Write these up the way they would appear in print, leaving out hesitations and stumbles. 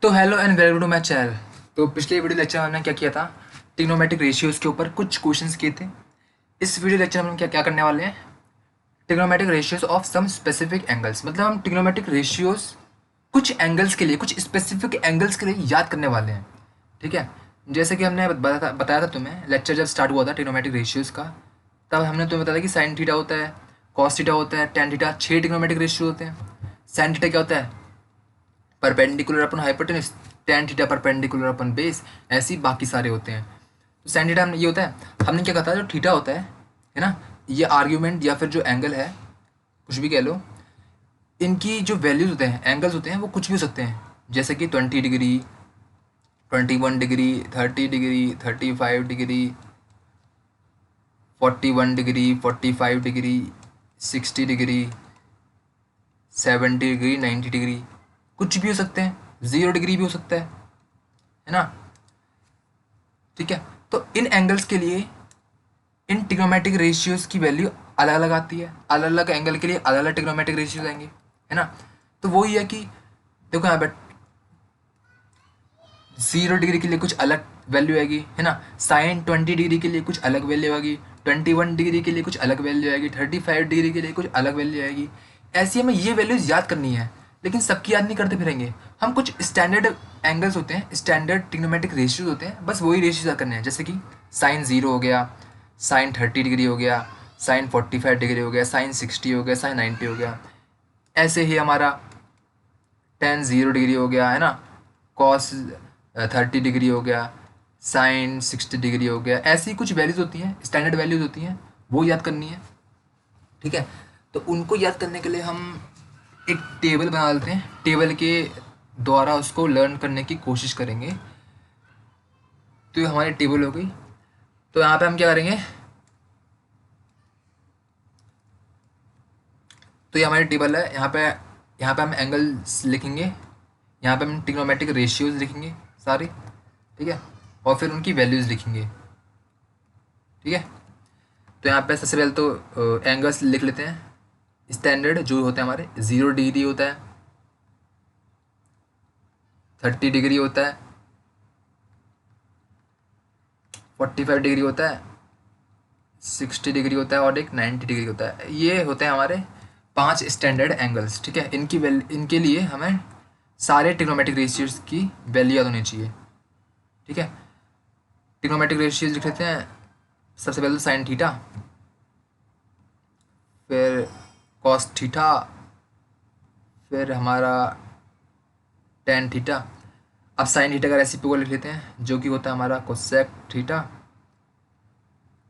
तो hello and welcome to my channel. तो पिछले वीडियो लेक्चर में हमने क्या किया था, ट्रिग्नोमेट्रिक रेशियोज़ के ऊपर कुछ क्वेश्चंस किए थे। इस वीडियो लेक्चर में हम क्या क्या करने वाले हैं, trigonometric ratios of some specific angles, मतलब हम ट्रिग्नोमेट्रिक रेशियोज़ कुछ एंगल्स के लिए, कुछ स्पेसिफिक एंगल्स के लिए याद करने वाले हैं। ठीक है, जैसे कि हमने बताया था तुम्हें, लेक्चर जब स्टार्ट हुआ था ट्रिग्नोमेट्रिक रेशियोज़ का, तब हमने तुम्हें बताया कि साइन थीटा होता है, कॉस थीटा होता है, टेन थीटा, 6 ट्रिग्नोमेट्रिक रेशियो होते हैं। साइन थीटा क्या होता है, perpendicular upon hypotenuse, tan theta perpendicular upon base, ऐसे ही बाकी सारे होते हैं। तो साइन थीटा ये होता है, हमने क्या कहा था, जो थीटा होता है ना, ये आर्ग्यूमेंट या फिर जो एंगल है, कुछ भी कह लो, इनकी जो वैल्यूज होते हैं, एंगल्स होते हैं, वो कुछ भी हो सकते हैं। जैसे कि 20 degree, 21 degree, 30 degree, 35 degree, 41 degree, 45 degree, 60 degree, 70 degree, 90 degree, कुछ भी हो सकते हैं। 0 डिग्री भी हो सकता है ना। ठीक है, तो इन एंगल्स के लिए इन ट्रिग्नोमेट्रिक रेशियोज की वैल्यू अलग अलग आती है। अलग अलग एंगल के लिए अलग अलग ट्रिग्नोमेट्रिक रेशियोज आएंगे, है ना। तो वही है कि देखो यहाँ पे 0 डिग्री के लिए कुछ अलग वैल्यू आएगी, है ना। साइन 20 डिग्री के लिए कुछ अलग वैल्यू आएगी, 21 डिग्री के लिए कुछ अलग वैल्यू आएगी, 35 डिग्री के लिए कुछ अलग वैल्यू आएगी। ऐसी हमें ये वैल्यूज याद करनी है, लेकिन सबकी याद नहीं करते फिरेंगे हम। कुछ स्टैंडर्ड एंगल्स होते हैं, स्टैंडर्ड ट्रिग्नोमेट्रिक रेशियोज होते हैं, बस वही रेशियोज याद करने हैं। जैसे कि साइन 0 हो गया, साइन 30 डिग्री हो गया, साइन 45 डिग्री हो गया, साइन 60 हो गया, साइन 90 हो गया। ऐसे ही हमारा टेन 0 डिग्री हो गया, है ना, कॉस 30 डिग्री हो गया, साइन 60 डिग्री हो गया। ऐसी कुछ वैल्यूज़ होती हैं, स्टैंडर्ड वैल्यूज़ होती हैं, वो याद करनी है। ठीक है, तो उनको याद करने के लिए हम एक टेबल बना लेते हैं, टेबल के द्वारा उसको लर्न करने की कोशिश करेंगे। तो ये हमारी टेबल हो गई। तो यहाँ पे हम क्या करेंगे, तो ये हमारी टेबल है। यहाँ पे हम एंगल्स लिखेंगे, यहाँ पे हम ट्रिग्नोमेट्रिक रेशियोज लिखेंगे सारे। ठीक है, और फिर उनकी वैल्यूज़ लिखेंगे। ठीक है, तो यहाँ पे सबसे पहले तो एंगल्स लिख लेते हैं। स्टैंडर्ड जो होते हैं हमारे, 0 डिग्री होता है, 30 डिग्री होता है, 45 डिग्री होता है, 60 डिग्री होता है, और एक 90 डिग्री होता है। ये होते हैं हमारे 5 स्टैंडर्ड एंगल्स। ठीक है, इनके लिए हमें सारे ट्रिग्नोमेट्रिक रेशियोज की वैल्यू याद होनी चाहिए। ठीक है, ट्रिग्नोमेट्रिक रेशियोज लिख लेते हैं। सबसे पहले तो साइन थीटा, फिर कॉस थीटा, फिर हमारा टेन थीटा। अब साइन थीटा का रेसिप्रोकल लिख लेते हैं, जो कि होता है हमारा कोसेक थीटा।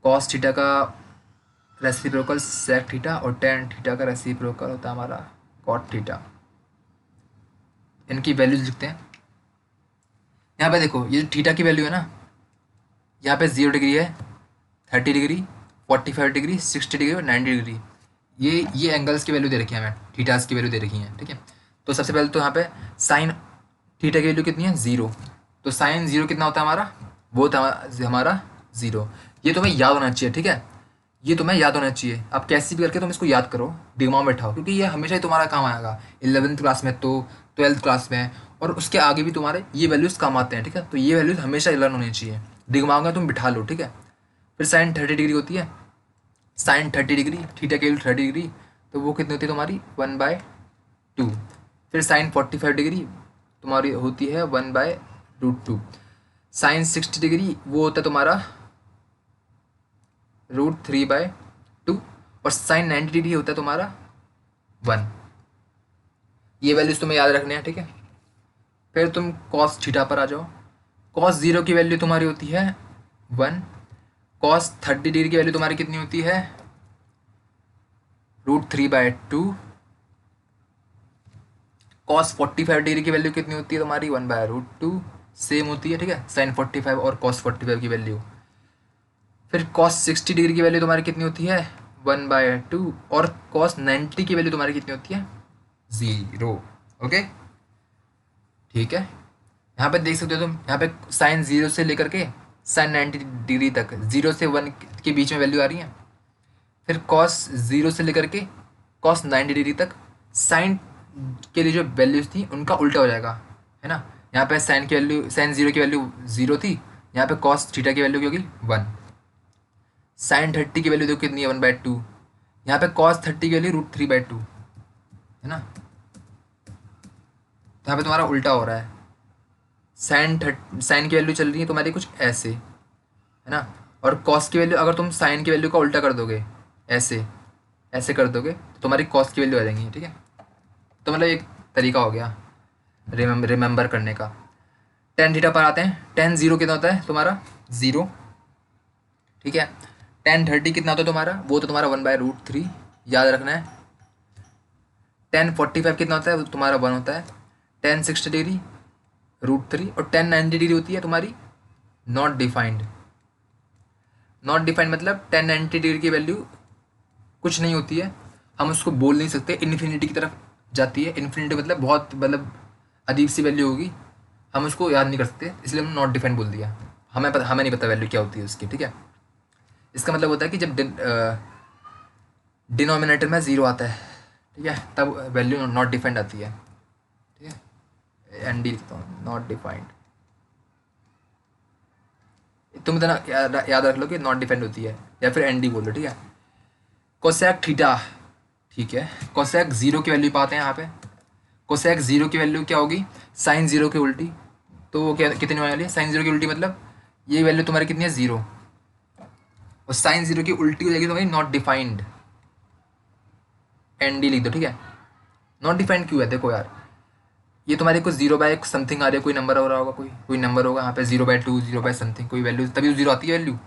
कॉस थीटा का रेसिप्रोकल सेक थीटा, और टेन थीटा का रेसिप्रोकल होता है हमारा कॉट थीटा। इनकी वैल्यूज लिखते हैं। यहाँ पे देखो, ये थीटा की वैल्यू है ना, यहाँ पे 0 डिग्री है, 30 डिग्री, 45 डिग्री, 60 डिग्री और 90 डिग्री। ये एंगल्स की वैल्यू दे रखी है हमें, थीटास की वैल्यू दे रखी है। ठीक है, तो सबसे पहले तो यहाँ पे साइन थीटा की वैल्यू कितनी है, 0। तो साइन 0 कितना होता है हमारा, वो था हमारा 0। ये तुम्हें याद होना चाहिए। ठीक है, ये तुम्हें याद होना चाहिए। अब कैसे भी करके तुम इसको याद करो, दिमाग में बैठाओ, क्योंकि ये हमेशा ही तुम्हारा काम आएगा। 11th क्लास में तो, 12th क्लास में, और उसके आगे भी तुम्हारे ये वैल्यूज़ काम आते हैं। ठीक है, तो ये वैल्यूज़ हमेशा लर्न होनी चाहिए, दिमाग में तुम बिठा लो। ठीक है, फिर साइन 30 डिग्री होती है, साइन 30 डिग्री, थीटा की वैल्यू 30 डिग्री, तो वो कितनी होती है तुम्हारी, 1/2। फिर साइन 45 डिग्री तुम्हारी होती है 1/√2। साइन 60 डिग्री वो होता है तुम्हारा √3/2। और साइन 90 डिग्री होता है तुम्हारा 1। ये वैल्यूज तुम्हें याद रखने हैं। ठीक है, फिर तुम कॉस थीटा पर आ जाओ। कॉस 0 की वैल्यू तुम्हारी होती है 1। कॉस 30 डिग्री की वैल्यू तुम्हारी कितनी होती है, √3/2। कॉस 45 डिग्री की वैल्यू कितनी होती है तुम्हारी, 1/√2। सेम होती है। ठीक है, साइन 45 और कॉस 45 की वैल्यू। फिर कॉस 60 डिग्री की वैल्यू तुम्हारी कितनी होती है, 1/2। और कॉस 90 की वैल्यू तुम्हारी कितनी होती है, 0। ओके, ठीक है। यहाँ पे देख सकते हो तुम, यहाँ पे साइन 0 से लेकर के साइन 90 डिग्री तक, 0 से 1 के बीच में वैल्यू आ रही है। फिर कॉस 0 से लेकर के कॉस 90 डिग्री तक साइन के लिए जो वैल्यूज थी उनका उल्टा हो जाएगा, है ना। यहाँ पे साइन की वैल्यू, साइन जीरो की वैल्यू जीरो थी, यहाँ पे कॉस थीटा की वैल्यू क्या होगी 1। साइन 30 की वैल्यू देखो कितनी है 1/2, यहाँ पे कॉस 30 की वैल्यू √3/2 है ना। तो यहाँ पे तुम्हारा उल्टा हो रहा है, साइन की वैल्यू चल रही है तुम्हारी कुछ ऐसे है ना, और कॉस की वैल्यू अगर तुम साइन की वैल्यू का उल्टा कर दोगे, ऐसे ऐसे कर दोगे तो तुम्हारी कॉस की वैल्यू आ जाएंगी, ठीक है। तो मतलब एक तरीका हो गया रिमेंबर करने का। टेन थीटा पर आते हैं। टेन जीरो कितना होता है तुम्हारा, जीरो, ठीक है। टेन 30 कितना होता है तुम्हारा, वो तो तुम्हारा 1/√3 याद रखना है। टेन 45 कितना होता है, वो तुम्हारा 1 होता है। टेन 60 डिग्री √3, और टेन 90 डिग्री होती है तुम्हारी नॉट डिफाइंड। नॉट डिफाइंड मतलब टेन 90 डिग्री की वैल्यू कुछ नहीं होती है, हम उसको बोल नहीं सकते, इन्फिनिटी की तरफ जाती है। इन्फिनिटी मतलब बहुत मतलब अजीब सी वैल्यू होगी, हम उसको याद नहीं कर सकते, इसलिए हमने नॉट डिफाइंड बोल दिया। हमें नहीं पता वैल्यू क्या होती है उसकी, ठीक है। इसका मतलब होता है कि जब डिनोमिनेटर में ज़ीरो आता है, ठीक है, तब वैल्यू नॉट डिफाइंड आती है, ठीक है। एन डी लिखता हूँ, नॉट डिफाइंड। तुम इतना याद रख लो कि नॉट डिफाइंड होती है, या फिर एन डी बोल लो, ठीक है। कोसेक थीटा, ठीक है, कोसेक जीरो की वैल्यू पाते हैं यहाँ पे। कोसेक जीरो की वैल्यू क्या होगी, साइन जीरो की उल्टी। तो वो क्या कितनी होने वाली है, साइन जीरो की उल्टी मतलब ये वैल्यू तुम्हारी कितनी है, जीरो, और साइन जीरो की उल्टी हो जाएगी तुम्हारी नॉट डिफाइंड, एन डी लिख दो, ठीक है। नॉट डिफाइंड क्यों है, देखो यार, ये तुम्हारे कुछ 0/1 समथिंग आ रही है, कोई नंबर हो रहा होगा, कोई नंबर होगा यहाँ पे 0/2 0 समथिंग कोई वैल्यू, तभी जीरो आती है वैल्यू।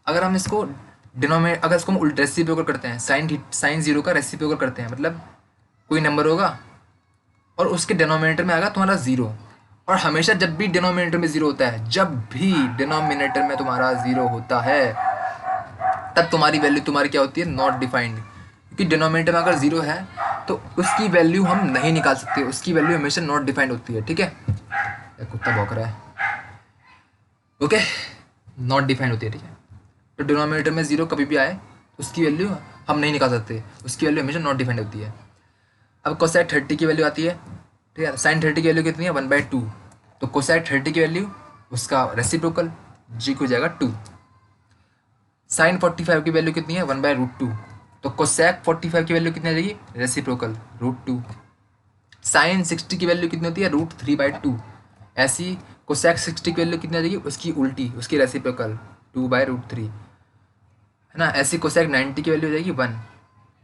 अगर हम इसको अगर इसको हम रेसिप्रोकल करते हैं, साइन जीरो का रेसिप्रोकल करते हैं, मतलब कोई नंबर होगा और उसके डिनोमिनेटर में आएगा तुम्हारा जीरो। और हमेशा जब भी डिनोमिनेटर में जीरो होता है, जब भी डिनोमिनेटर में तुम्हारा जीरो होता है, तब तुम्हारी वैल्यू तुम्हारी क्या होती है, नॉट डिफाइंड। क्योंकि डिनोमिनेटर में अगर जीरो है तो उसकी वैल्यू हम नहीं निकाल सकते, उसकी वैल्यू हमेशा नॉट डिफाइंड होती है, ठीक है। कुत्ता भौंक रहा है, ओके, नॉट डिफाइंड होती है, ठीक है। तो डिनोमिनेटर में जीरो कभी भी आए तो उसकी वैल्यू हम नहीं निकाल सकते, उसकी वैल्यू हमेशा नॉट डिफाइंड होती है। अब कोसाइक 30 की वैल्यू आती है, ठीक है, साइन 30 की वैल्यू कितनी है, 1/2। तो कोसाइक 30 की वैल्यू उसका रेसिप्रोकल जी को जाएगा 2। साइन 45 की वैल्यू कितनी है, 1/√2। तो कोसेक 45 की वैल्यू कितनी आ जाएगी, रेसिप्रोकल √2। साइन 60 की वैल्यू कितनी होती है, √3/2। ऐसी कोसेक 60 की वैल्यू कितनी आ जाएगी, उसकी उल्टी, उसकी रेसिप्रोकल 2/√3, है ना। ऐसी कोसेक 90 की वैल्यू हो जाएगी 1,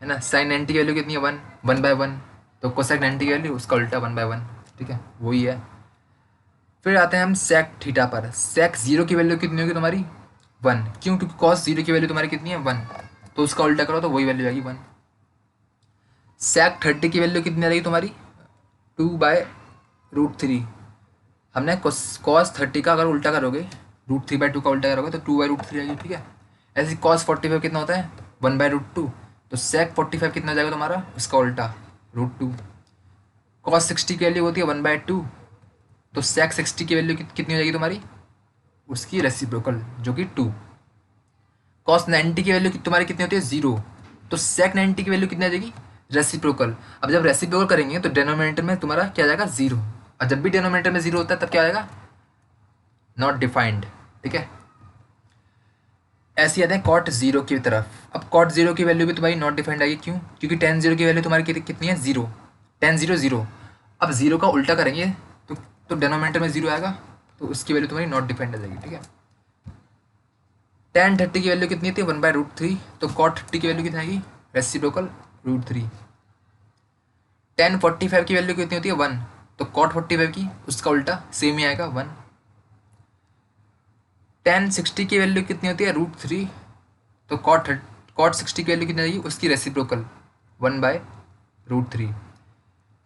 है ना। साइन 90 की वैल्यू कितनी है, 1/1। तो कोसेक 90 की वैल्यू उसका उल्टा 1/1, ठीक है, वही है। फिर आते हैं हम सेक थीटा पर। सेक जीरो की वैल्यू कितनी होगी तुम्हारी, 1। क्यों, क्योंकि कॉस जीरो की वैल्यू तुम्हारी कितनी है, 1, तो उसका उल्टा करो तो वही वैल्यू आएगी 1। सेक 30 की वैल्यू कितनी आ जाएगी तुम्हारी, 2/√3। हमने कॉस 30 का अगर उल्टा करोगे, √3/2 का उल्टा करोगे तो 2/√3 आएगी, ठीक है। ऐसे कॉस 45 कितना होता है, 1/√2। तो सेक 45 कितना हो जाएगा तुम्हारा, उसका उल्टा √2। कॉस 60 की वैल्यू होती है 1/2, तो सेक 60 की वैल्यू कितनी हो जाएगी तुम्हारी, उसकी रेसिप्रोकल जो कि 2। कॉस 90 की वैल्यू तुम्हारी कितनी होती है, 0। तो सेक 90 की वैल्यू कितनी आ जाएगी, रेसिप्रोकल। अब जब रेसिप्रोकल करेंगे तो डिनोमिनेटर में तुम्हारा क्या आ जाएगा, 0। और जब भी डिनोमिनेटर में 0 होता है तब क्या आएगा, नॉट डिफाइंड, ठीक है। ऐसे आते हैं कॉट 0 की तरफ। अब कॉट 0 की वैल्यू भी तुम्हारी नॉट डिफाइंड आएगी, क्यों, क्योंकि tan 0 की वैल्यू तुम्हारी कितनी है, 0। tan 0 0। अब 0 का उल्टा करेंगे तो डिनोमिनेटर में 0 आएगा, तो उसकी वैल्यू तुम्हारी नॉट डिफाइंड आ जाएगी, ठीक है। tan 30 की वैल्यू कितनी थी, 1/√3। तो कॉट 30 की वैल्यू कितनी आएगी, रेसिप्रोकल √3। tan 45 की वैल्यू कितनी होती है, 1। तो कॉट 45 की उसका उल्टा सेम ही आएगा, 1। tan 60 की वैल्यू कितनी होती है, √3। तो कॉट 60 की वैल्यू कितनी आएगी, उसकी रेसिप्रोकल 1/√3,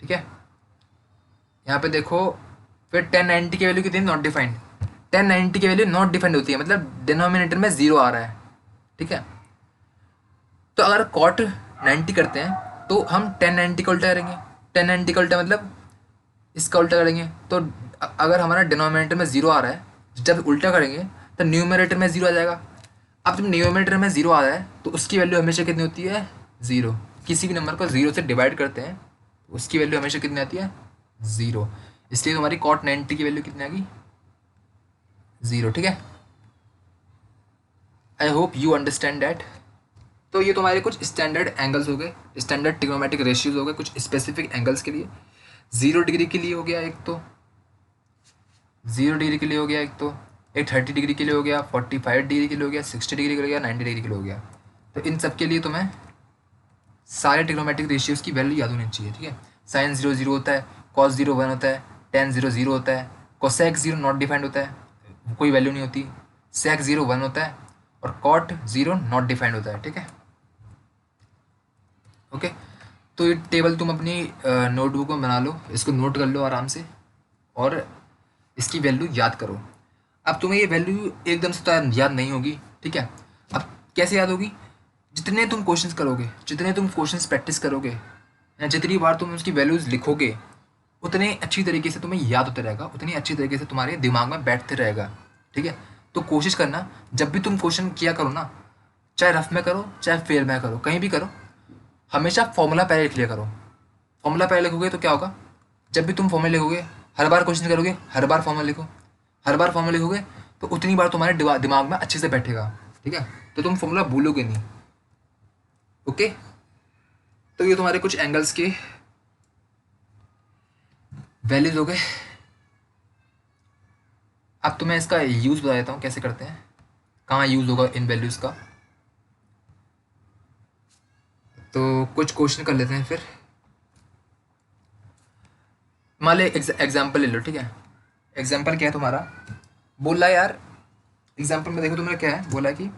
ठीक है। यहाँ पे देखो, फिर tan 90 की वैल्यू कितनी, नॉट डिफाइंड। tan 90 की वैल्यू नॉट डिफाइंड होती है, मतलब डिनोमिनेटर में 0 आ रहा है, ठीक है। तो अगर कॉट 90 करते हैं तो हम tan 90 का उल्टा करेंगे। tan 90 का उल्टा मतलब इसका उल्टा करेंगे, तो अगर हमारा डिनोमिनेटर में 0 आ रहा है, जब उल्टा करेंगे तो न्यूमरेटर में 0 आ जाएगा। अब जब न्यूमरेटर में 0 आ रहा है तो उसकी वैल्यू हमेशा कितनी होती है, 0। किसी भी नंबर को 0 से डिवाइड करते हैं उसकी वैल्यू हमेशा कितनी आती है, 0। इसलिए तुम्हारी कॉट 90 की वैल्यू कितनी आ गई, 0। ठीक है, I hope you understand that. तो ये तुम्हारे कुछ स्टैंडर्ड एंगल्स हो गए, स्टैंडर्ड ट्रिग्नोमेट्रिक रेशियोज हो गए कुछ स्पेसिफिक एंगल्स के लिए। 0 डिग्री के लिए हो गया एक तो, 0 डिग्री के लिए हो गया एक तो, एक 30 डिग्री के लिए हो गया, 45 डिग्री के लिए हो गया, 60 डिग्री के लिए हो गया, 90 डिग्री के लिए हो गया। तो इन सब के लिए तुम्हें सारे ट्रिग्नोमेट्रिक रेशियोज की वैल्यू याद होनी चाहिए। ठीक है, साइन 0 0 होता है, कॉस 0 1 होता है, टेन 0 0 होता है, कोसेक 0 नॉट डिफाइंड होता है, कोई वैल्यू नहीं होती, सेक 0 1 होता है, और कॉट 0 नॉट डिफाइंड होता है। ठीक है, ओके। तो ये टेबल तुम अपनी नोटबुक में बना लो, इसको नोट कर लो आराम से, और इसकी वैल्यू याद करो। अब तुम्हें ये वैल्यू एकदम से तो याद नहीं होगी। ठीक है, अब कैसे याद होगी, जितने तुम क्वेश्चंस करोगे, जितने तुम क्वेश्चंस प्रैक्टिस करोगे, या जितनी बार तुम उसकी वैल्यूज़ लिखोगे, उतने अच्छी तरीके से तुम्हें याद होता रहेगा, उतनी अच्छी तरीके से तुम्हारे दिमाग में बैठते रहेगा। ठीक है, तो कोशिश करना जब भी तुम क्वेश्चन किया करो ना, चाहे रफ में करो चाहे फेयर में करो, कहीं भी करो, हमेशा फॉर्मूला पहले लिख लिया करो। फॉर्मूला पहले लिखोगे तो क्या होगा, जब भी तुम फॉर्मूला लिखोगे, हर बार क्वेश्चन करोगे, हर बार फॉर्मूला लिखो, हर बार फॉर्मूला लिखोगे तो उतनी बार तुम्हारे दिमाग में अच्छे से बैठेगा। ठीक है, तो तुम फॉर्मूला भूलोगे नहीं। ओके, तो ये तुम्हारे कुछ एंगल्स के वैल्यूज हो गए। अब तुम्हें इसका यूज़ बता देता हूँ कैसे करते हैं, कहाँ यूज़ होगा इन वैल्यूज़ का। तो कुछ क्वेश्चन कर लेते हैं फिर। मान ले एग्जाम्पल ले लो। ठीक है, एग्जाम्पल क्या है तुम्हारा, बोला यार, एग्जाम्पल में देखो तुमने क्या है बोला कि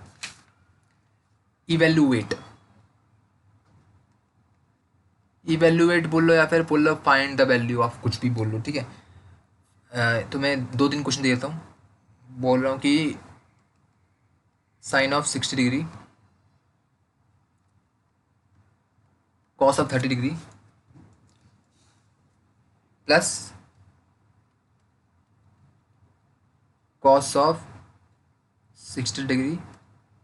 इवेल्युएट, इवेल्युएट बोल लो या फिर बोल लो फाइंड द वैल्यू ऑफ, कुछ भी बोल लो। ठीक है, तुम्हें 2-3 क्वेश्चन दे देता हूँ। बोल रहा हूँ कि sine of 60 degree, cos of 30 degree, plus cos of 60 degree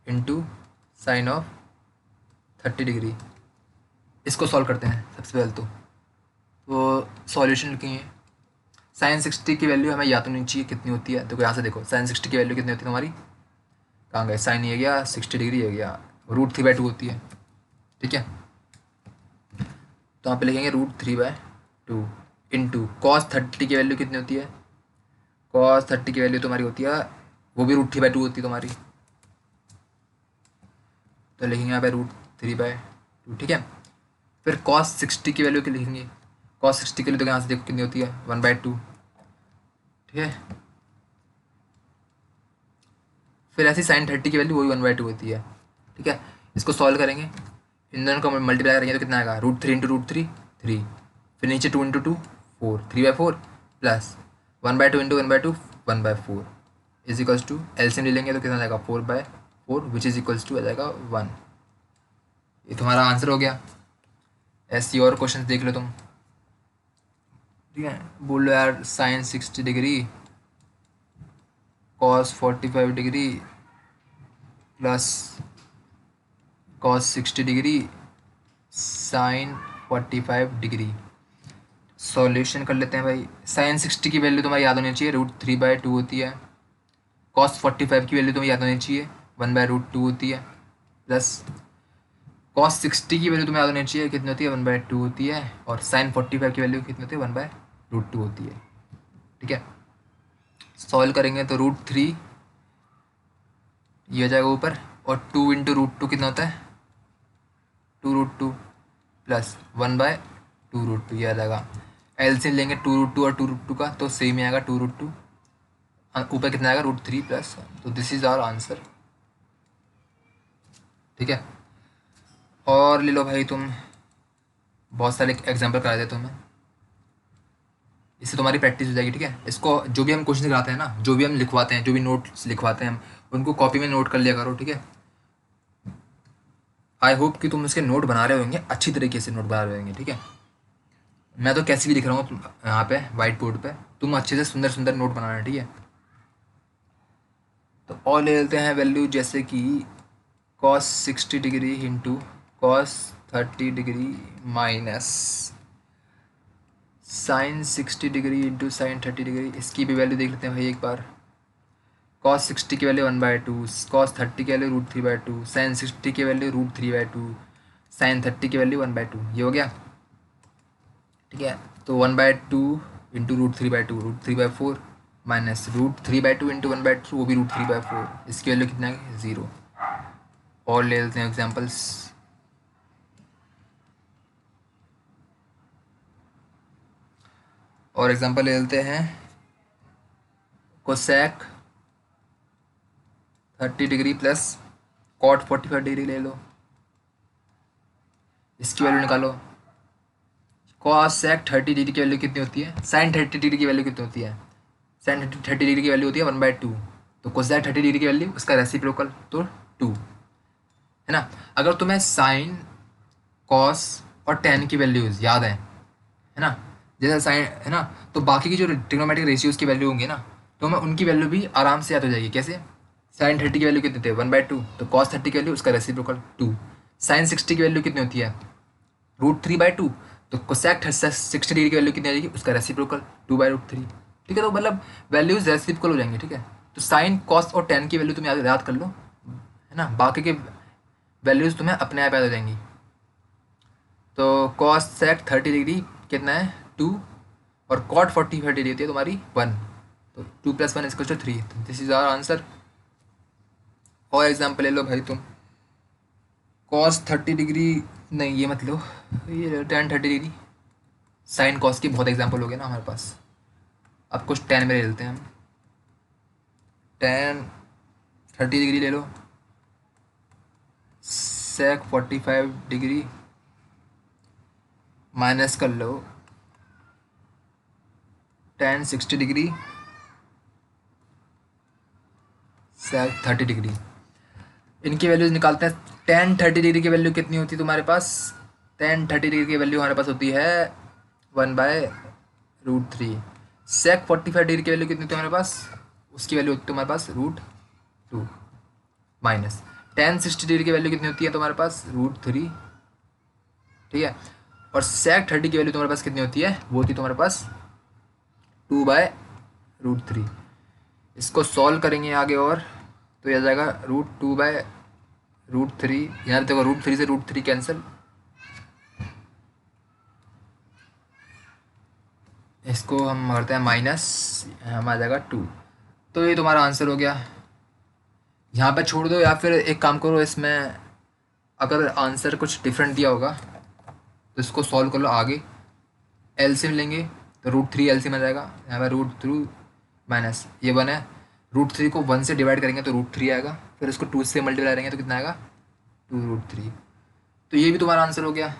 into sine of 30 degree. इसको सॉल्व करते हैं सबसे पहले। तो सॉल्यूशन लिखेंगे, साइन 60 की वैल्यू हमें याद होनी चाहिए कितनी होती है। देखो यहाँ से देखो, साइन 60 की वैल्यू कितनी होती है तुम्हारी, कहाँ गए, साइन ये गया, 60 डिग्री ये गया, √3/2 होती है। ठीक है, तो यहाँ पे लिखेंगे √3/2 इंटू कॉस 30 की वैल्यू कितनी होती है, कॉस 30 की वैल्यू तुम्हारी होती है, वो भी √3/2 होती है तुम्हारी, तो लिखेंगे यहाँ पे √3/2। ठीक है, फिर कॉस 60 की वैल्यू की लिखेंगे, कॉस 60 के लिए तो यहाँ से देखो कितनी होती है, 1/2। ठीक है, फिर ऐसी साइन 30 की वैल्यू वही 1/2 होती है। ठीक है, इसको सॉल्व करेंगे, इन दोनों को मल्टीप्लाई करेंगे तो कितना आएगा, √3 इंटू √3 3, फिर नीचे 2 into 2 4, 3/4 plus 1/2 into 1/2 1/4 is equals to, LCM ले लेंगे तो कितना आएगा 4/4 विच इज इक्वल्स टू आ जाएगा 1। ये तुम्हारा आंसर हो गया। ऐसी और क्वेश्चन देख लो तुम। ठीक है, बोल लो यार sine 60 degree, cos 45 degree, plus cos 60 degree, sine 45 degree. Solution कर लेते हैं भाई। साइन 60 की वैल्यू तुम्हारी याद होनी चाहिए, √3/2 होती है। कॉस 45 की वैल्यू तुम्हें याद होनी चाहिए, 1/√2 होती है। प्लस कॉस 60 की वैल्यू तुम्हें याद होनी चाहिए, कितनी होती है, 1/2 होती है। और साइन 45 की वैल्यू कितनी होती है, 1/√2 होती है। ठीक है, सॉल्व करेंगे तो √3 ये हो जाएगा ऊपर, और 2 इंटू √2 कितना होता है, 2√2 प्लस 1/2√2 ये आ जाएगा। एलसीएम लेंगे 2√2 और 2√2 का तो सेम ही आएगा 2√2, ऊपर कितना आएगा √3 प्लस, तो दिस इज आवर आंसर। ठीक है, और ले लो भाई तुम, बहुत सारे एग्जाम्पल करा देता हूँ मैं, इससे तुम्हारी प्रैक्टिस हो जाएगी। ठीक है, इसको जो भी हम क्वेश्चन कराते हैं ना, जो भी हम लिखवाते हैं, जो भी नोट्स लिखवाते हैं हम, उनको कॉपी में नोट कर लिया करो। ठीक है, आई होप कि तुम इसके नोट बना रहे होंगे, अच्छी तरीके से नोट बना रहे होंगे। ठीक है, मैं तो कैसे भी लिख रहा हूँ यहाँ पे वाइट बोर्ड पे, तुम अच्छे से सुंदर सुंदर नोट बनाना। ठीक है, तो और ले लेते हैं वैल्यू, जैसे कि cos 60 degree into cos 30 degree minus sine 60 degree into sine 30 degree, इसकी भी वैल्यू देख लेते हैं भाई एक बार। कॉस 60 की वैल्यू 1/2, कॉस 30 की वैल्यू √3/2, साइन 60 की वैल्यू √3/2, साइन 30 की वैल्यू 1/2, ये हो गया। ठीक है, तो 1/2 इंटू √3/2 √3/4 माइनस √3/2 इंटू 1/2 वो भी √3/4, इसकी वैल्यू कितना है 0। और ले लेते हैं एग्जाम्पल्स। और एग्जांपल ले लेते हैं, cosec 30 degree plus cot 45 degree ले लो, इसकी वैल्यू निकालो। कॉसेक 30 डिग्री की वैल्यू कितनी होती है, साइन 30 डिग्री की वैल्यू कितनी होती है, साइन 30 डिग्री की वैल्यू होती है 1/2, तो कोसेक 30 डिग्री की वैल्यू उसका रेसिप्रोकल तो 2 है ना। अगर तुम्हें साइन कॉस और टेन की वैल्यूज याद है ना, जैसे साइन है ना, तो बाकी की जो ट्रिग्नोमेट्रिक रेशियोज की वैल्यू होंगी ना, तो हमें उनकी वैल्यू भी आराम से याद हो जाएगी। कैसे, साइन 30 की वैल्यू कितनी थी 1/2, तो कॉस 30 की वैल्यू उसका रेसिप्रोकल 2। साइन 60 की वैल्यू कितनी होती है √3/2, तो कोसेक 60 डिग्री की वैल्यू कितनी आ जाएगी उसका रेसिप्रोकल 2/√3। ठीक है, तो मतलब वैल्यूज रेसिप्रोकल हो जाएंगी। ठीक है, तो साइन कॉस और टेन की वैल्यू तुम याद कर लो, है ना, बाकी के वैल्यूज तुम्हें अपने आप याद हो जाएंगी। तो कॉस सेक 30 डिग्री कितना है 2, और कॉट 45 डिग्री होती है तुम्हारी 1, तो 2 + 1 = 3, दिस इज आवर आंसर। और एग्जाम्पल ले लो भाई तुम, कॉस 30 डिग्री, नहीं ये मत लो, ये टेन 30 डिग्री, साइन कॉस की बहुत एग्जाम्पल हो गए ना हमारे पास, अब कुछ टेन में ले लेते हैं हम। टेन 30 डिग्री ले लो, सेक 45 डिग्री माइनस कर लो टेन 60 डिग्री सेक 30 डिग्री, इनकी वैल्यूज निकालते हैं। टेन 30 डिग्री की वैल्यू कितनी होती है तुम्हारे पास, टेन 30 डिग्री की वैल्यू हमारे पास होती है 1/√3। सेक 45 डिग्री की वैल्यू कितनी होती है हमारे पास, उसकी वैल्यू होती है तुम्हारे पास √2, माइनस टेन 60 डिग्री की वैल्यू कितनी होती है तुम्हारे पास √3। ठीक है, और सेक 30 की वैल्यू तुम्हारे पास कितनी होती है, वो होती है तुम्हारे पास 2/√3। इसको सॉल्व करेंगे आगे और, तो यह आ जाएगा √2/√3, यहाँ देखो √3 से √3 कैंसिल, इसको हम करते हैं माइनस, हम आ जाएगा 2। तो ये तुम्हारा आंसर हो गया, यहाँ पे छोड़ दो, या फिर एक काम करो, इसमें अगर आंसर कुछ डिफरेंट दिया होगा तो इसको सॉल्व कर लो आगे, एलसीएम लेंगे तो √3 एलसीएम आ जाएगा, यहाँ पे √3 माइनस ये 1 है, √3 को 1 से डिवाइड करेंगे तो √3 आएगा, फिर इसको 2 से मल्टीप्लाई करेंगे तो कितना आएगा 2√3। तो ये भी तुम्हारा आंसर हो गया।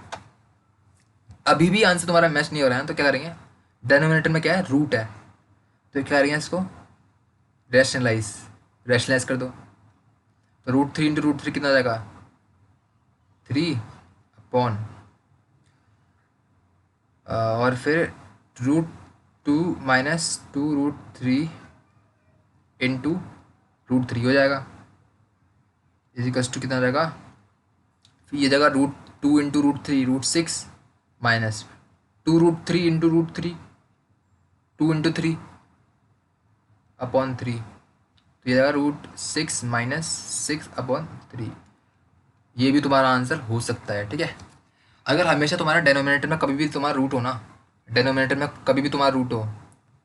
अभी भी आंसर तुम्हारा मैच नहीं हो रहा है तो क्या करेंगे, डेनोमिनेटर में क्या है रूट है, तो क्या करेंगे इसको रैशनलाइज कर दो, तो √3 इंटू √3 कितना आ जाएगा 3 और फिर √2 माइनस 2√3 इंटू √3 हो जाएगा, इजिकल्स टू कितना आ जाएगा, फिर ये जगह √2 इंटू √3 √6 माइनस 2√3 इंटू √3 2 इंटू 3/3, तो ये जगह √6 माइनस 6/3, ये भी तुम्हारा आंसर हो सकता है। ठीक है, अगर हमेशा तुम्हारा डेनोमिनेटर में कभी भी तुम्हारा रूट हो ना, डेनोमिनेटर में कभी भी तुम्हारा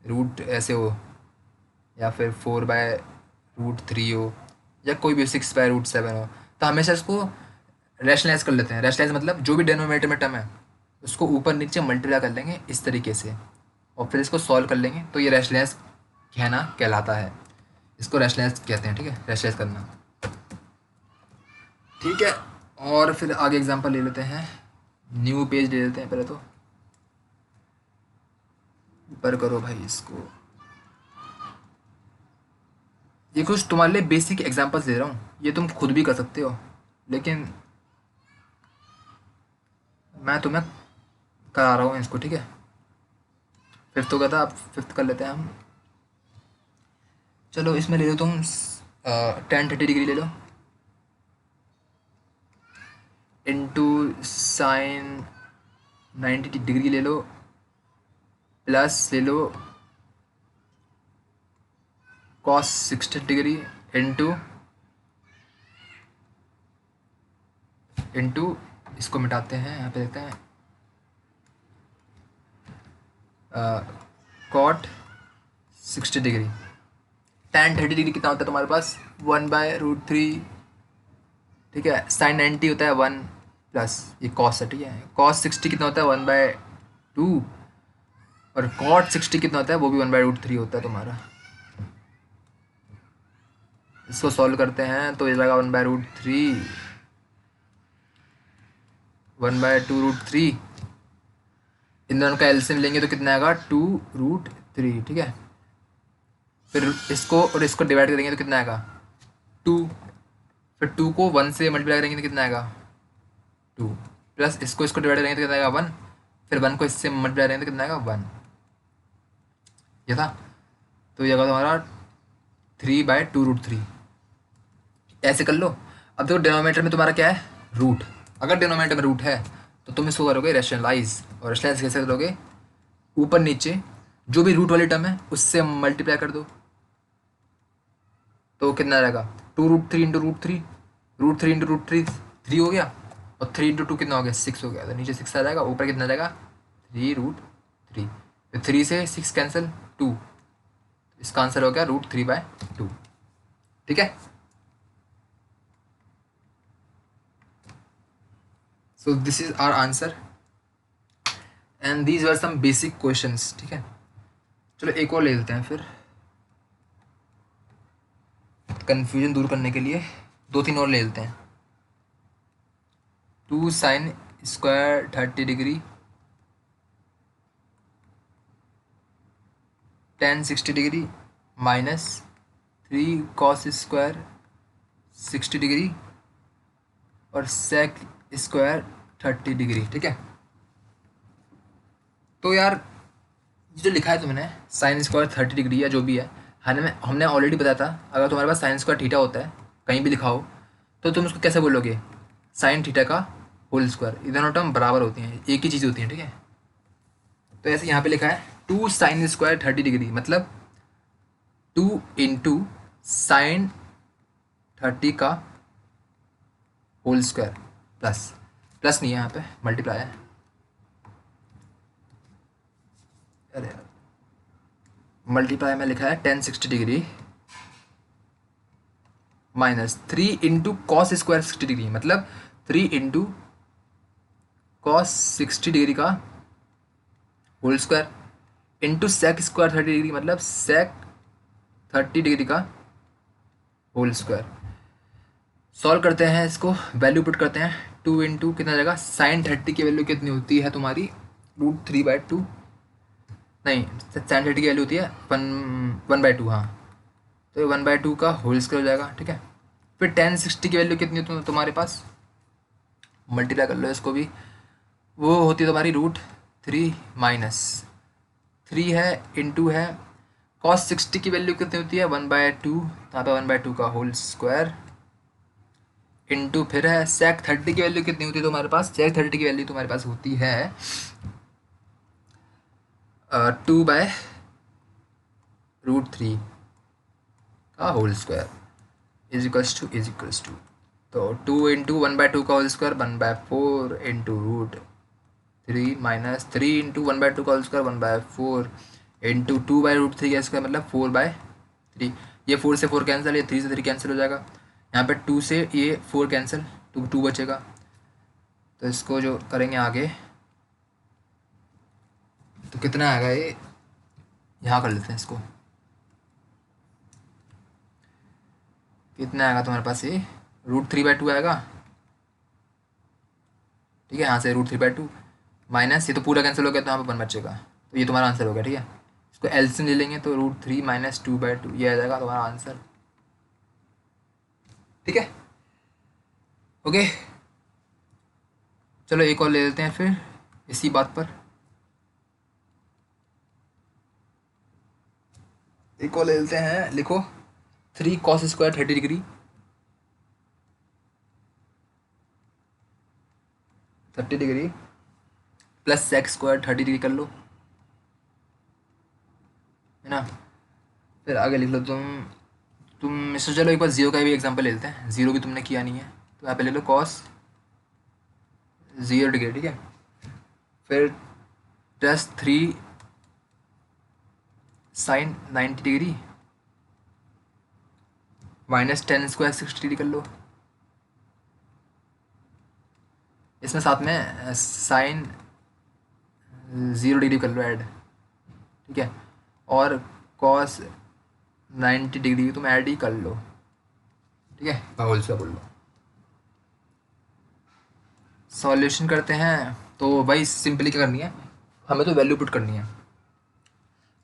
रूट ऐसे हो, या फिर 4/√3 हो, या कोई भी 6/√7 हो, तो हमेशा इसको रैशनलाइज कर लेते हैं। रैशनलाइज मतलब जो भी डेनोमिनेटर में टर्म है उसको ऊपर नीचे मल्टीप्लाई कर लेंगे इस तरीके से, और फिर इसको सॉल्व कर लेंगे, तो ये रैशनलाइज कहना कहलाता है, इसको रैशनलाइज कहते हैं। ठीक है, रैशनलाइज करना। ठीक है, और फिर आगे एग्जांपल ले लेते हैं, न्यू पेज ले लेते हैं पहले, तो ऊपर करो भाई इसको, ये कुछ तुम्हारे लिए बेसिक एग्जांपल्स दे रहा हूँ, ये तुम खुद भी कर सकते हो, लेकिन मैं तुम्हें करा रहा हूँ इसको। ठीक है, फिफ्थ हो गया था, अब फिफ्थ कर लेते हैं हम। चलो इसमें ले लो तुम टेन 30 डिग्री ले लो, इंटू साइन 90 डिग्री ले लो, प्लस ले लो कॉस 60 डिग्री इंटू इसको मिटाते हैं, यहाँ पे देखते हैं कॉट 60 डिग्री। tan 30 डिग्री कितना होता है तुम्हारे पास 1/√3। ठीक है, sin 90 होता है 1 प्लस ये cos 30 है। cos 60 कितना होता है 1/2 और cot 60 कितना होता है वो भी 1/√3 होता है तुम्हारा। इसको सॉल्व करते हैं तो ये लगा 1/√3 1/2√3। इन दोनों का एलसीएम लेंगे तो कितना आएगा 2√3। ठीक है, फिर इसको और इसको डिवाइड करेंगे तो कितना आएगा 2। फिर 2 को 1 से मल्टीप्लाई करेंगे तो कितना आएगा 2 प्लस इसको डिवाइड करेंगे तो कितना आएगा 1। फिर 1 को इससे मल्टीप्लाई करेंगे तो कितना आएगा 1। ये था, तो ये होगा तुम्हारा 3/2√3। ऐसे कर लो। अब देखो डिनोमिनेटर में तुम्हारा क्या है रूट। अगर डिनोमिनेटर में रूट है तो तुम इसको करोगे रैशनलाइज। और रैशनलाइज कैसे करोगे, ऊपर नीचे जो भी रूट वाली टर्म है उससे मल्टीप्लाई कर दो तो कितना रहेगा 2√3 इंटू √3 √3 इंटू √3 3 हो गया और 3 इंटू 2 कितना हो गया 6 हो गया। तो नीचे 6 आ जाएगा, ऊपर कितना जाएगा 3√3। फिर 3 से 6 कैंसिल 2, इसका आंसर हो गया √3/2। ठीक है, so this is our answer and these were some basic questions. ठीक है, चलो एक और ले लेते हैं फिर कन्फ्यूजन दूर करने के लिए 2-3 और ले लेते हैं। 2 sin square 30 degree tan 60 degree minus 3 cos square 60 degree और sec स्क्वायर 30 डिग्री। ठीक है, तो यार जो लिखा है तुमने साइन स्क्वायर 30 डिग्री या जो भी है, हमने ऑलरेडी बताया था अगर तुम्हारे पास साइन स्क्वायर थीटा होता है कहीं भी लिखा हो तो तुम उसको कैसे बोलोगे साइन थीटा का होल स्क्वायर। ये दोनों टर्म बराबर होती हैं, एक ही चीज़ होती है। ठीक है, तो ऐसे यहाँ पे लिखा है 2 sin स्क्वायर 30 डिग्री मतलब 2 इंटू साइन 30 का होल स्क्वायर प्लस प्लस नहीं है यहाँ पे मल्टीप्लाई है। अरे मल्टीप्लाई में लिखा है tan 60 degree minus 3 into cos square 60 degree मतलब 3 इंटू कॉस 60 डिग्री का whole square into sec square 30 degree मतलब सेक 30 डिग्री का होल स्क्वायर। सॉल्व करते हैं इसको, वैल्यू पुट करते हैं 2 इंटू कितना जाएगा साइन 30 की वैल्यू कितनी होती है तुम्हारी √3/2 नहीं साइन 30 की वैल्यू होती है 1/2। हाँ, तो ये 1/2 का होल स्क्वायर हो जाएगा। ठीक है, फिर tan 60 की वैल्यू कितनी होती है तुम्हारे पास, मल्टीप्लाई कर लो इसको भी, वो होती है तुम्हारी √3 माइनस 3 है इंटू है cos 60 की वैल्यू कितनी होती है 1/2, यहाँ पे 1/2 का होल स्क्वायर इंटू फिर है sec 30 की वैल्यू कितनी होती है तुम्हारे पास, sec 30 की वैल्यू तुम्हारे पास होती है 2/√3 का whole square is equals to तो 2 इंटू 1/2 का whole square 1/4 into √3 minus 3 into 1/2 का होल स्क्वायर 1/4 इंटू 2/√3 का स्क्वायर मतलब 4/3। ये 4 से 4 कैंसिल, ये 3 से 3 कैंसिल हो जाएगा। यहाँ पे 2 से ये 4 कैंसिल, 2 बचेगा। तो इसको जो करेंगे आगे तो कितना आएगा, ये यहाँ कर लेते हैं इसको, कितना आएगा तुम्हारे पास ये √3/2 आएगा। ठीक है, यहाँ से √3/2 माइनस ये तो पूरा कैंसिल हो गया तो यहाँ पर 1 बचेगा, तो ये तुम्हारा आंसर हो गया। ठीक है, इसको एलसीएम ले लेंगे तो √3 माइनस 2/2 ये आ जाएगा तुम्हारा आंसर। ठीक है, ओके चलो एक और ले लेते हैं फिर इसी बात पर, एक और ले लेते हैं। लिखो 3 cos square 30 degree 30 degree plus sec square 30 degree कर लो है ना। फिर आगे लिख लो तुम इससे, चलो एक बार जीरो का भी एग्जांपल ले लेते हैं, जीरो भी तुमने किया नहीं है तो यहाँ पे ले लो कॉस 0 डिग्री, ठीक है। फिर +3 साइन 90 डिग्री -10 स्क्वायर 60 डिग्री कर लो। इसमें साथ में साइन 0 डिग्री कर लो ऐड, ठीक है। और कॉस 90 डिग्री तुम ऐड ही कर लो, ठीक है, होल स्क्वायर बोल लो। सॉल्यूशन करते हैं तो भाई सिंपली क्या करनी है, हमें तो वैल्यू पुट करनी है,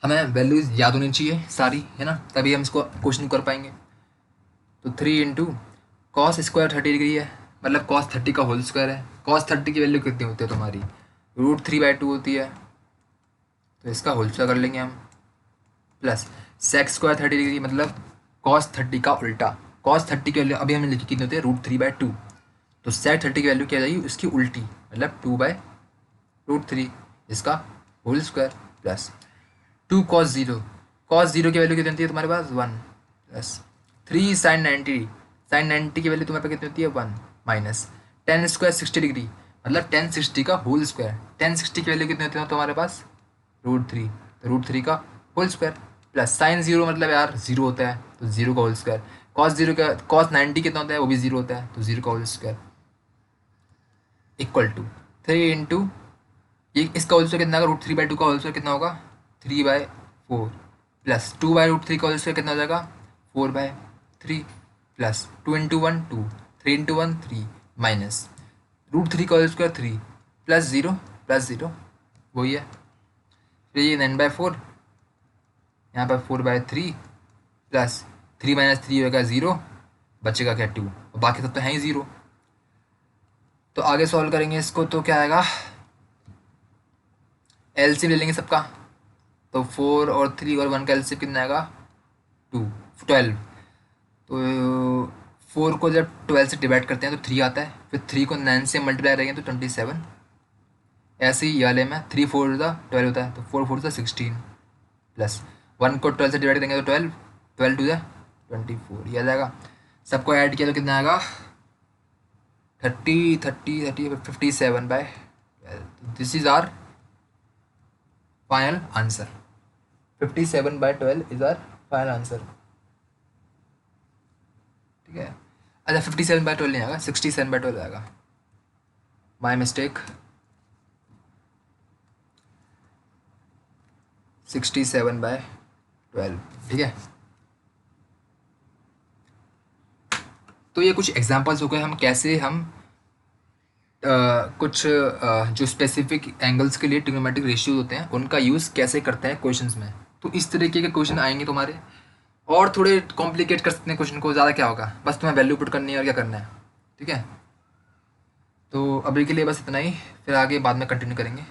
हमें वैल्यूज याद होनी चाहिए सारी, है ना, तभी हम इसको क्वेश्चन कर पाएंगे। तो 3 इंटू कॉस स्क्वायर 30 डिग्री है, मतलब कॉस 30 का होल स्क्वायर है। कॉस 30 की वैल्यू कितनी होती है तुम्हारी, √3/2 होती है, तो इसका होल स्क्वायर कर लेंगे हम। प्लस सेक स्क्वायर 30 डिग्री, मतलब कॉस 30 का उल्टा। कॉस 30 की वैल्यू अभी हमने लिखी कितनी होती है, √3/2, तो सेक 30 की वैल्यू क्या जाएगी, उसकी उल्टी, मतलब 2/√3, इसका whole square. Plus 2 cos 0, cos 0 की वैल्यू कितनी होती है तुम्हारे पास 1, प्लस 3 sin 90, sin 90 की वैल्यू तुम्हारे पास कितनी होती है 1, माइनस 10 स्क्वायर 60 डिग्री, मतलब 10 60 का होल स्क्वायर। 10 60 की वैल्यू कितनी होती है तुम्हारे पास √3, तो √3 का होल स्क्वायर। प्लस साइन 0 मतलब यार 0 होता है, तो 0 का होल स्क्वायर। cos 0 का cos 90 कितना होता है, वो भी 0 होता है, तो 0 का whole square equal to 3 into ये इसका होल स्क्वायर कितना होगा, √3/2 का होल स्क्वायर कितना होगा 3/4, प्लस 2/√3 का होल स्क्वायर कितना हो जाएगा 4/3, प्लस 2 इंटू 1 2, 3 इंटू 1 3, माइनस √3 का होल स्क्वायर 3, प्लस ज़ीरो वही है। फिर ये 9/4, यहाँ पर 4/3, प्लस 3 - 3 होगा 0, बचेगा क्या 2, और बाकी सब तो है ही 0। तो आगे सॉल्व करेंगे इसको, तो क्या आएगा, एलसीएम ले लेंगे सबका, तो 4 और 3 और 1 का एलसीएम कितना आएगा 12। तो 4 को जब 12 से डिवाइड करते हैं तो 3 आता है, फिर 3 को 9 से मल्टीप्लाई रहेंगे तो 27। ऐसे ही वाले में 3 4 12 होता है, तो 4 4 16, प्लस 1 को 12 से डिवाइड करेंगे तो 12, 12 2 24, ये आ जाएगा। सबको ऐड किया तो कितना आएगा 30 30 30 57/12। This is our final answer, 57/12 is our final answer, ठीक है। अच्छा 57/12 नहीं आएगा, 67/12 आएगा, माई मिस्टेक, 67/12, ठीक है। तो ये कुछ एग्जांपल्स हो गए, हम कैसे हम कुछ जो स्पेसिफिक एंगल्स के लिए ट्रिग्नोमेट्रिक रेशियोज होते हैं उनका यूज़ कैसे करते हैं क्वेश्चंस में। तो इस तरीके के क्वेश्चन आएंगे तुम्हारे, और थोड़े कॉम्प्लिकेट कर सकते हैं क्वेश्चन को, ज़्यादा क्या होगा, बस तुम्हें वैल्यू पुट करनी है और क्या करना है, ठीक है। तो अभी के लिए बस इतना ही, फिर आगे बाद में कंटिन्यू करेंगे।